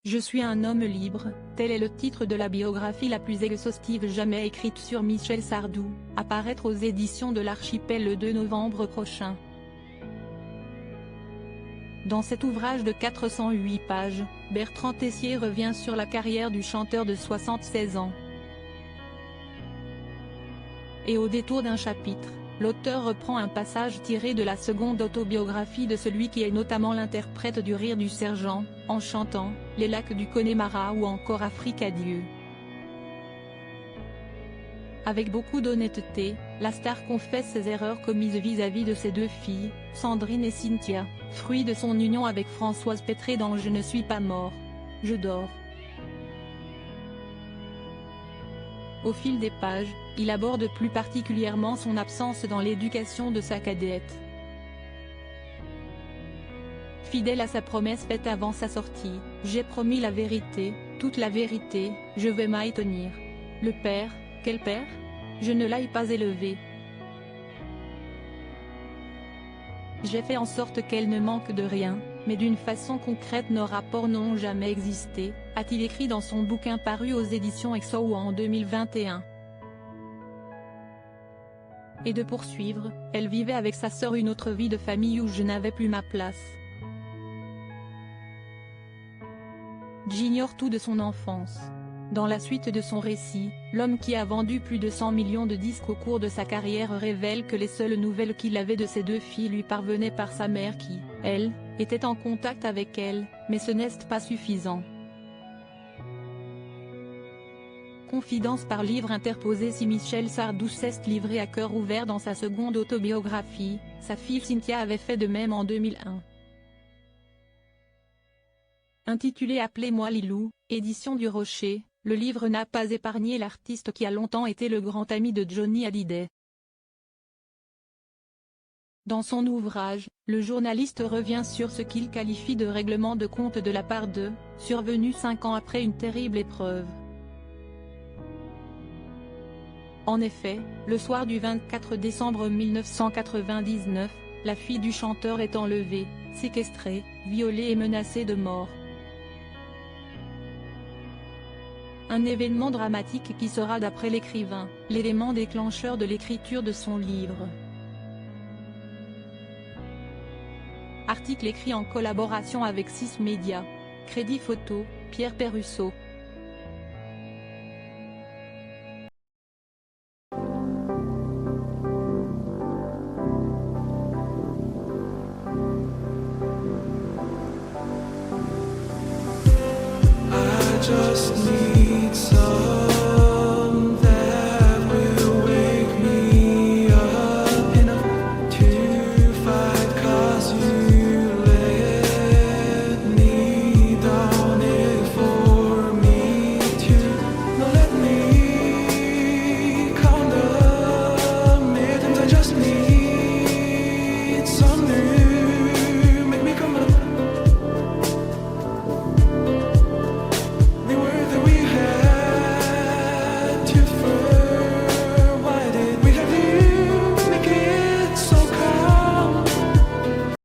Je suis un homme libre, tel est le titre de la biographie la plus exhaustive jamais écrite sur Michel Sardou, à paraître aux éditions de l'Archipel le 2 novembre prochain. Dans cet ouvrage de 408 pages, Bertrand Tessier revient sur la carrière du chanteur de 76 ans. Et au détour d'un chapitre, l'auteur reprend un passage tiré de la seconde autobiographie de celui qui est notamment l'interprète du Rire du Sergent, en chantant « Les lacs du Connemara » ou encore « Afrique adieu ». Avec beaucoup d'honnêteté, la star confesse ses erreurs commises vis-à-vis de ses deux filles, Sandrine et Cynthia, fruit de son union avec Françoise Pétré dans Je ne suis pas mort, je dors. Au fil des pages, il aborde plus particulièrement son absence dans l'éducation de sa cadette. Fidèle à sa promesse faite avant sa sortie, « J'ai promis la vérité, toute la vérité, je vais m'y tenir. Le père, quel père? Je ne l'ai pas élevé. J'ai fait en sorte qu'elle ne manque de rien, mais d'une façon concrète nos rapports n'ont jamais existé », a-t-il écrit dans son bouquin paru aux éditions EXO en 2021. Et de poursuivre, « Elle vivait avec sa sœur une autre vie de famille où je n'avais plus ma place. J'ignore tout de son enfance. » Dans la suite de son récit, l'homme qui a vendu plus de 100 millions de disques au cours de sa carrière révèle que les seules nouvelles qu'il avait de ses deux filles lui parvenaient par sa mère qui, elle, était en contact avec elle, mais ce n'est pas suffisant. Confidence par livre interposé. Si Michel Sardou s'est livré à cœur ouvert dans sa seconde autobiographie, sa fille Cynthia avait fait de même en 2001. Intitulé Appelez-moi Lilou, édition du Rocher, le livre n'a pas épargné l'artiste qui a longtemps été le grand ami de Johnny Hallyday. Dans son ouvrage, le journaliste revient sur ce qu'il qualifie de règlement de compte de la part d'eux, survenu 5 ans après une terrible épreuve. En effet, le soir du 24 décembre 1999, la fille du chanteur est enlevée, séquestrée, violée et menacée de mort. Un événement dramatique qui sera d'après l'écrivain, l'élément déclencheur de l'écriture de son livre. Article écrit en collaboration avec 6 Médias. Crédit photo, Pierre Perrusso.